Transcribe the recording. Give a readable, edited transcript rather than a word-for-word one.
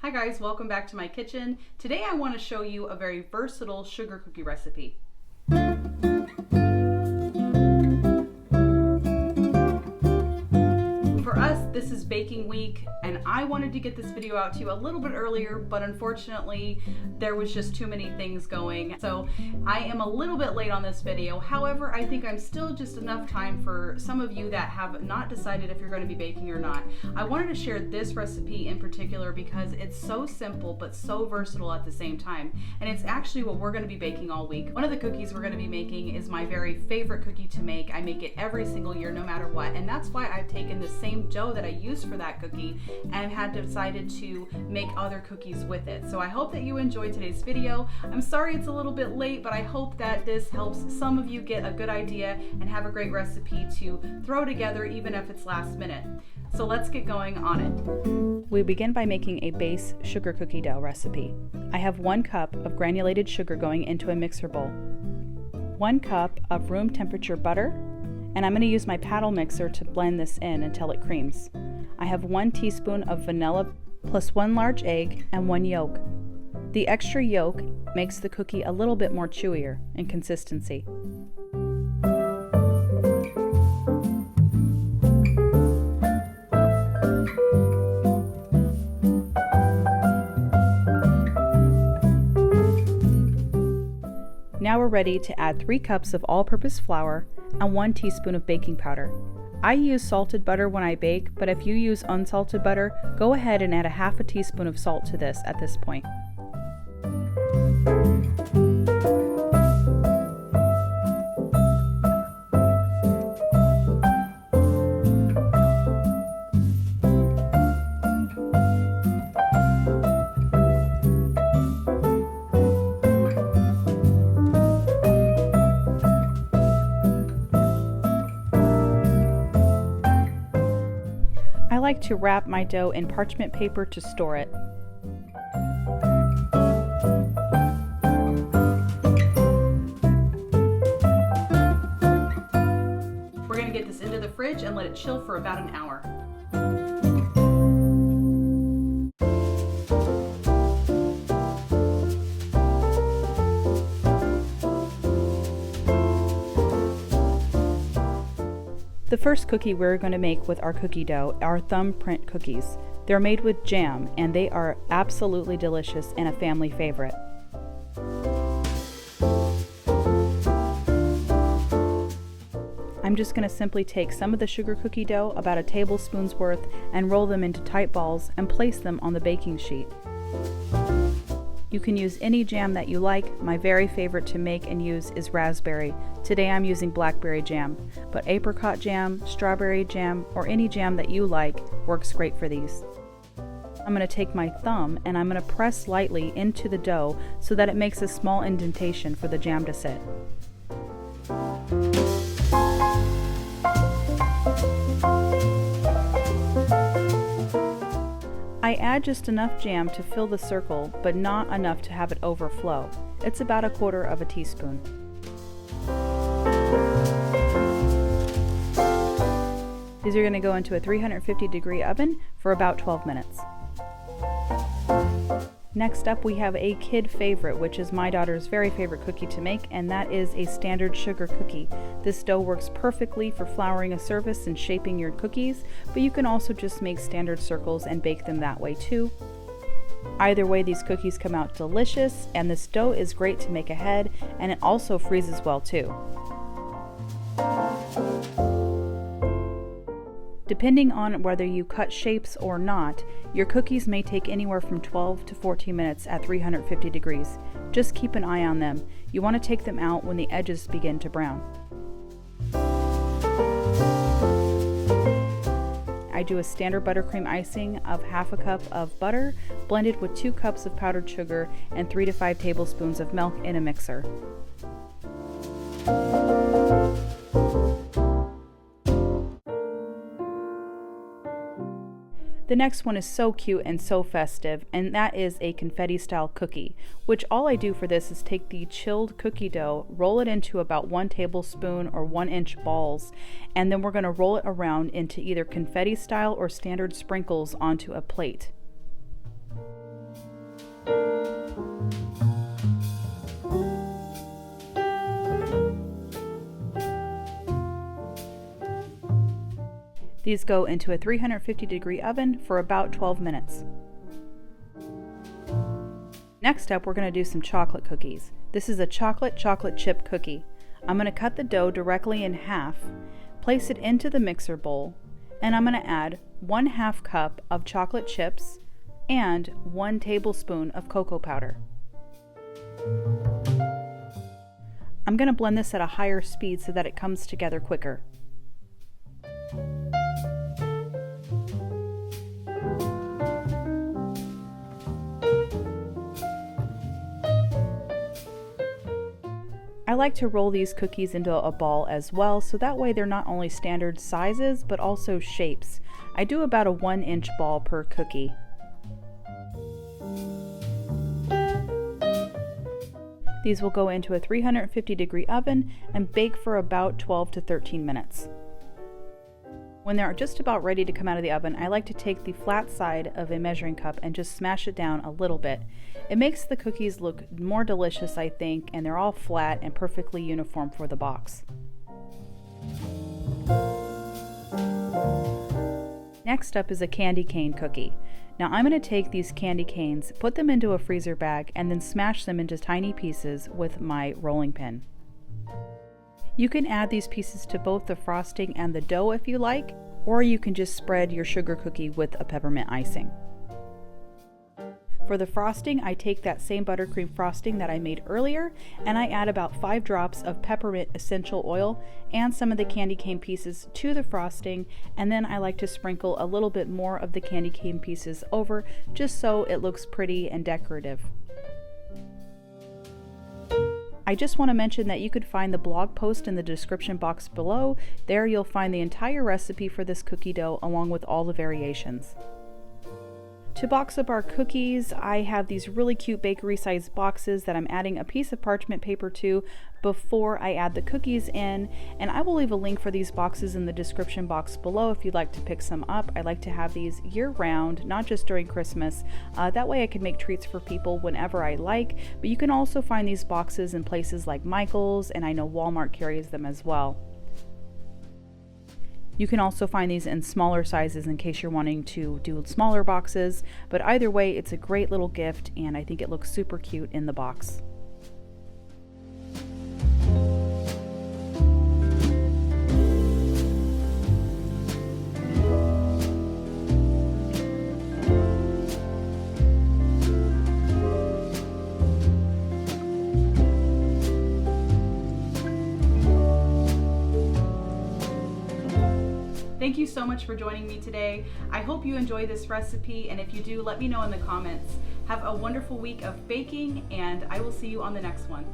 Hi guys, welcome back to my kitchen. Today I want to show you a very versatile sugar cookie recipe. For us, this is baking week, and I wanted to get this video out to you a little bit earlier, but unfortunately there was just too many things going. So I am a little bit late on this video. However, I think I'm still just enough time for some of you that have not decided if you're going to be baking or not. I wanted to share this recipe in particular because it's so simple but so versatile at the same time. And it's actually what we're going to be baking all week. One of the cookies we're going to be making is my very favorite cookie to make. I make it every single year no matter what, and that's why I've taken the same dough that I used for that cookie and had decided to make other cookies with it. So I hope that you enjoyed today's video. I'm sorry it's a little bit late, but I hope that this helps some of you get a good idea and have a great recipe to throw together even if it's last minute. So let's get going on it. We begin by making a base sugar cookie dough recipe. I have 1 cup of granulated sugar going into a mixer bowl, 1 cup of room temperature butter, and I'm going to use my paddle mixer to blend this in until it creams. I have 1 teaspoon of vanilla plus 1 large egg and 1 yolk. The extra yolk makes the cookie a little bit more chewier in consistency. Now we're ready to add 3 cups of all-purpose flour and 1 teaspoon of baking powder. I use salted butter when I bake, but if you use unsalted butter, go ahead and add a half a teaspoon of salt to this at this point. I like to wrap my dough in parchment paper to store it. We're going to get this into the fridge and let it chill for about an hour. The first cookie we're going to make with our cookie dough are Thumbprint cookies. They're made with jam and they are absolutely delicious and a family favorite. I'm just going to simply take some of the sugar cookie dough, about a tablespoon's worth, and roll them into tight balls and place them on the baking sheet. You can use any jam that you like. My very favorite to make and use is raspberry. Today I'm using blackberry jam, but apricot jam, strawberry jam, or any jam that you like works great for these. I'm going to take my thumb and I'm going to press lightly into the dough so that it makes a small indentation for the jam to sit. I add just enough jam to fill the circle, but not enough to have it overflow. It's about 1/4 teaspoon. These are going to go into a 350-degree oven for about 12 minutes. Next up we have a kid favorite, which is my daughter's very favorite cookie to make, and that is a standard sugar cookie. This dough works perfectly for flouring a surface and shaping your cookies, but you can also just make standard circles and bake them that way too. Either way, these cookies come out delicious, and this dough is great to make ahead, and it also freezes well too. Depending on whether you cut shapes or not, your cookies may take anywhere from 12 to 14 minutes at 350 degrees. Just keep an eye on them. You want to take them out when the edges begin to brown. I do a standard buttercream icing of 1/2 cup of butter blended with 2 cups of powdered sugar and 3 to 5 tablespoons of milk in a mixer. The next one is so cute and so festive, and that is a confetti style cookie, which all I do for this is take the chilled cookie dough, roll it into about 1 tablespoon or 1-inch balls, and then we're going to roll it around into either confetti style or standard sprinkles onto a plate. These go into a 350-degree oven for about 12 minutes. Next up, we're going to do some chocolate cookies. This is a chocolate chip cookie. I'm going to cut the dough directly in half, place it into the mixer bowl, and I'm going to add 1/2 cup of chocolate chips and 1 tablespoon of cocoa powder. I'm going to blend this at a higher speed so that it comes together quicker. I like to roll these cookies into a ball as well, so that way they're not only standard sizes but also shapes. I do about a 1-inch ball per cookie. These will go into a 350-degree oven and bake for about 12 to 13 minutes. When they're just about ready to come out of the oven, I like to take the flat side of a measuring cup and just smash it down a little bit. It makes the cookies look more delicious, I think, and they're all flat and perfectly uniform for the box. Next up is a candy cane cookie. Now I'm going to take these candy canes, put them into a freezer bag, and then smash them into tiny pieces with my rolling pin. You can add these pieces to both the frosting and the dough if you like, or you can just spread your sugar cookie with a peppermint icing. For the frosting, I take that same buttercream frosting that I made earlier, and I add about 5 drops of peppermint essential oil and some of the candy cane pieces to the frosting, and then I like to sprinkle a little bit more of the candy cane pieces over just so it looks pretty and decorative. I just want to mention that you could find the blog post in the description box below. There you'll find the entire recipe for this cookie dough along with all the variations. To box up our cookies, I have these really cute bakery-sized boxes that I'm adding a piece of parchment paper to before I add the cookies in, and I will leave a link for these boxes in the description box below if you'd like to pick some up. I like to have these year-round, not just during Christmas. That way I can make treats for people whenever I like, but you can also find these boxes in places like Michael's, and I know Walmart carries them as well. You can also find these in smaller sizes in case you're wanting to do smaller boxes, but either way, it's a great little gift and I think it looks super cute in the box. Thank you so much for joining me today. I hope you enjoy this recipe, and if you do, let me know in the comments. Have a wonderful week of baking, and I will see you on the next one.